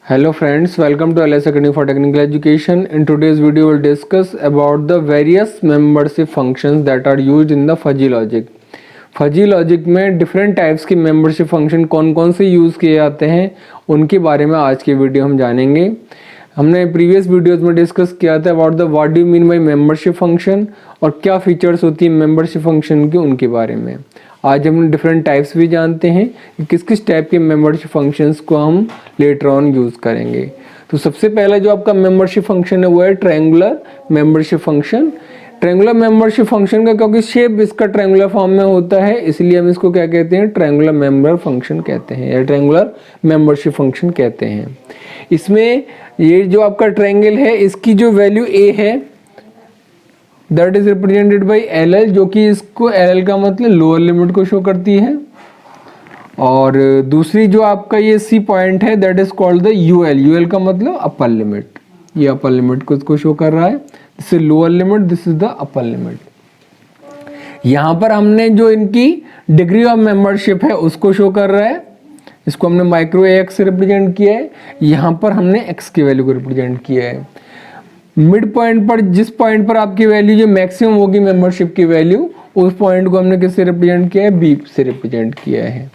Hello friends, welcome to LS Academy for Technical Education. In today's video, we'll discuss about the various membership functions that are used in the fuzzy logic. Fuzzy logic में different types के membership function कौन कौन से use किए जाते हैं उनके बारे में आज की वीडियो हम जानेंगे। हमने प्रीवियस वीडियोस में डिस्कस किया था about the what do you mean by membership function और क्या फीचर्स होती है मेंबरशिप फंक्शन के, उनके बारे में। आज हम डिफरेंट टाइप्स भी जानते हैं कि किस किस टाइप के मेंबरशिप फंक्शंस को हम लेटर ऑन यूज़ करेंगे। तो सबसे पहला जो आपका मेंबरशिप फंक्शन है वो है triangular membership function. Triangular membership function का क्योंकि शेप इसका ट्रायंगुलर फॉर्म में होता है इसलिए हम इसको क्या कहते हैं, ट्रायंगुलर मेंबर फंक्शन कहते हैं या ट्रायंगुलर मेंबरशिप फंक्शन कहते हैं। इसमें ये जो आपका ट्रायंगल है इसकी जो वैल्यू a है that is represented by LL, जो कि इसको LL का मतलब लोअर लिमिट को शो करती है, और दूसरी जो आपका ये C पॉइंट है that is called the UL। UL का मतलब अपर लिमिट, ये अपर लिमिट को इसको शो कर रहा है। This is lower limit, this is the upper limit. यहाँ पर हमने जो इनकी डिग्री ऑफ मेंबरशिप है उसको शो कर रहा है, इसको हमने माइक्रो AX से रिप्रेजेंट किया है। यहाँ पर हमने x की वैल्यू को रिप्रेजेंट किया है। मिड पॉइंट पर जिस पॉइंट पर आपकी वैल्यू जो मैक्सिमम होगी मेंबरशिप की वैल्यू, उस पॉइंट को हमने किससे रिप्रेजेंट किया है, B से रिप्रेजेंट किया है।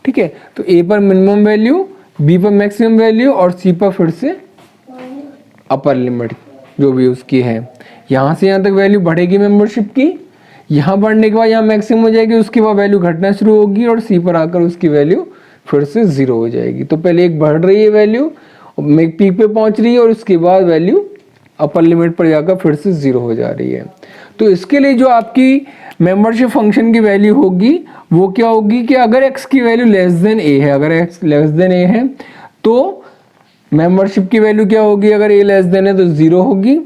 ठीक है, तो A पर मिनिमम वैल्यू, B पर मैक्सिमम वैल्यू और C पर फिर से अपर लिमिट जो भी उसकी है। यहाँ से यहाँ तक वैल्यू बढ़ेगी मेंबरशिप की, यहाँ बढ़ने के बाद यहाँ मैक्सिमम हो जाएगी, उसके बाद वैल्यू घटना शुरू होगी और C पर आकर उसकी वैल्यू फिर से 0 हो जाएगी। तो पहले एक बढ़ रही है वैल्यू, पीक पे पहुँच रही है और उसके बाद वैल्यू अपर लिमिट पर जाकर फिर से 0 हो जा रही है। तो इसके लिए जो आपकी मेंबरशिप फंक्शन की वैल्यू होगी वो क्या होगी कि अगर x की वैल्यू लेस देन a है, अगर x लेस देन a है तो मेंबरशिप की वैल्यू क्या होगी, अगर a लेस देन है तो 0 होगी।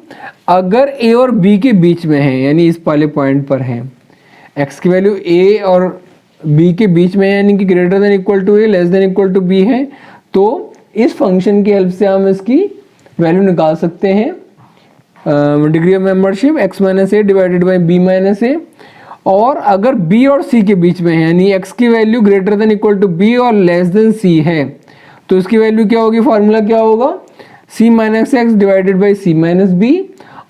अगर a और b के बीच में है यानी इस वाले पॉइंट पर है, x की वैल्यू a और b के बीच में है यानी कि greater than equal to a less than equal to b है, तो इस फंक्शन की हेल्प से हम इसकी वैल्यू निकाल सकते हैं degree of membership x minus a divided by b minus a. और अगर b और c के बीच में है यानी x की value greater than equal to b और लेस देन c है तो इसकी वैल्यू क्या होगी, फार्मूला क्या होगा, c minus x divided by c minus b.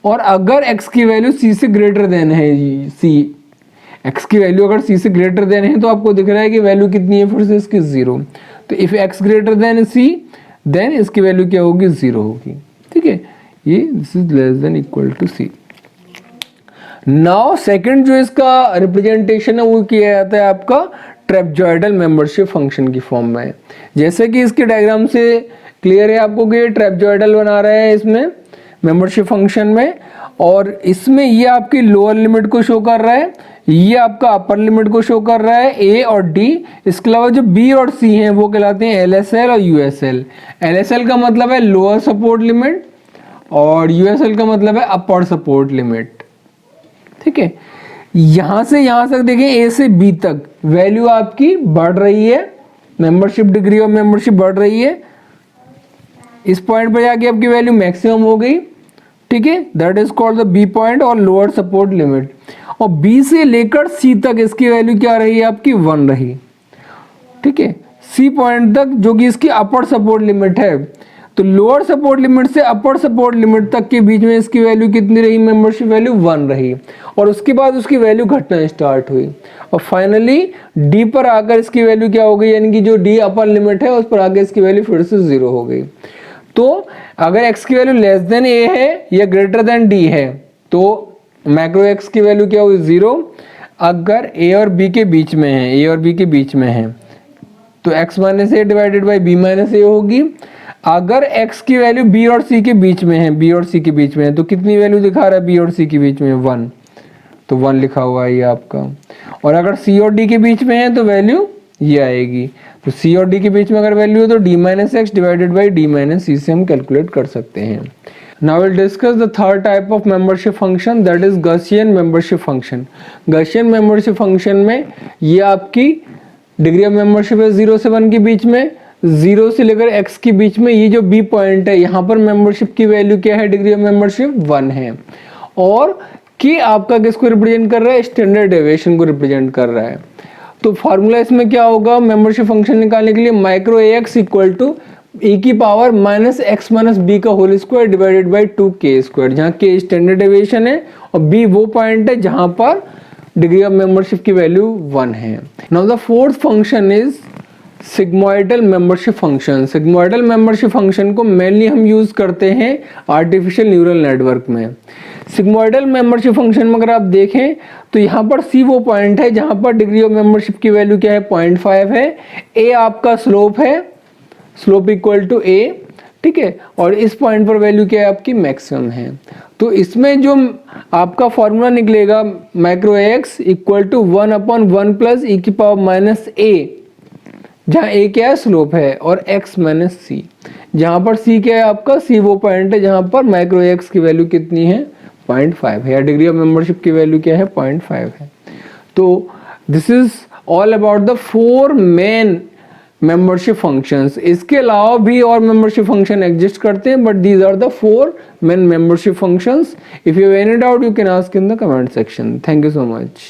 और अगर x की वैल्यू c से ग्रेटर देन है, x की वैल्यू अगर c से ग्रेटर देन है तो आपको दिख रहा है कि वैल्यू कितनी है फिर से इसकी 0। तो if x greater than c then इसकी वैल्यू क्या होगी, 0 होगी। ठीक है, ये this is less than equal to c। Now second जो इसका रिप्रेजेंटेशन है वो किया जाता है आपका ट्रेपजॉइडल मेंबरशिप फंक्शन की फॉर्म में। जैसे कि इसके डायग्राम से क्लियर है आपको कि ये ट्रेपजॉइडल बना रहे हैं इसमें मेंबरशिप फंक्शन में, और इसमें ये आपकी लोअर लिमिट को शो कर रहा है, ये आपका अपर लिमिट को शो कर रहा है A और D। इसके अलावा जो B और C हैं वो कहलाते हैं LSL और USL। LSL का मतलब है लोअर सपोर्ट लिमिट और USL का मतलब है अपर सपोर्ट लिमिट। ठीक है, यहां से यहां तक देखें A से B तक वैल्यू आपकी बढ़ रही है, मेंबरशिप डिग्री ऑफ मेंबरशिप बढ़ रही है। इस पॉइंट पर जाके आपकी वैल्यू मैक्सिमम हो गई। ठीक है, that is called the B point और लोअर सपोर्ट लिमिट। और B से लेकर C तक इसकी वैल्यू क्या रही है, आपकी 1 रही। ठीक है, C पॉइंट तक जो कि इसकी अपर सपोर्ट लिमिट है, तो लोअर सपोर्ट लिमिट से अपर सपोर्ट लिमिट तक के बीच में इसकी वैल्यू कितनी रही, मेंबरशिप वैल्यू 1 रही। और उसके बाद उसकी वैल्यू घटना स्टार्ट हुई और फाइनली D पर आकर इसकी वैल्यू क्या हो गई, यानी कि जो D अपर लिमिट है उस पर आकर इसकी वैल्यू फिर से 0 हो गई। तो अगर x की वैल्यू लेस देन a है या ग्रेटर देन d है तो मैक्रो x की वैल्यू क्या होगी, 0। अगर a और b के बीच में है, a और b के बीच में है तो x minus a divided by b minus a होगी। अगर x की वैल्यू b और c के बीच में है, b और c के बीच में है तो कितनी वैल्यू दिखा रहा है b और c के बीच में, 1, तो 1 लिखा हुआ है ये आपका। और अगर c और d के बीच में है तो वैल्यू ये आएगी। तो c और d के बीच में अगर वैल्यू हो तो d minus x divided by d minus c से हम कैलकुलेट कर सकते हैं। Now will discuss the third type of membership function that is Gaussian membership function. Gaussian membership function में ये आपकी डिग्री ऑफ मेंबरशिप है 0 से 1 के बीच में, 0 से लेकर x के बीच में। ये जो B पॉइंट है यहाँ पर मेंबरशिप की वैल्यू क्या है, डिग्री ऑफ मेंबरशिप 1 है। और कि आपका किसको रिप्रेजेंट कर रहा है, स्टैंडर्ड डेविएशन को रिप्रेजेंट कर रहा है। तो फार्मूला इसमें क्या होगा, मेंबरशिप फंक्शन निकालने के लिए micro AX equal to e की power minus x minus b का whole square divided by 2k², जहाँ k स्टैंडर्ड डेविएशन है और b वो पॉइंट है जहाँ पर डिग्री ऑफ मेंबरशिप की वैल्यू 1 है। Now the fourth function is sigmoidal membership function. Sigmoidal membership function को मेनली हम यूज करते हैं आर्टिफिशियल न्यूरल नेटवर्क में। सिग्मोइडल मेंबरशिप फंक्शन में अगर आप देखें तो यहाँ पर सी वो पॉइंट है जहाँ पर डिग्री ऑफ मेंबरशिप की वैल्यू क्या है 0.5 है, ए आपका स्लोप है, स्लोप इक्वल टू ए, ठीक है, और इस पॉइंट पर वैल्यू क्या है आपकी मैक्सिमम है। तो इसमें जो आपका फॉर्मूला निकलेगा micro x equal to 1/1 plus e की पावर माइनस ए, जहाँ ए क्या है स्लोप है, और x माइनस सी, जहाँ पर c क्या है आपका, c वो पॉइंट है जहाँ पर माइक्रो एक्स की वैल्यू कितनी है 0.5 है, या डिग्री ऑफ मेंबरशिप की वैल्यू क्या है 0.5 है। तो this is all about the 4 main membership functions. इसके अलावा भी और मेंबरशिप फंक्शन एग्जिस्ट करते हैं, but these are the 4 main membership functions. If you have any doubt you can ask in the comment section. Thank you so much.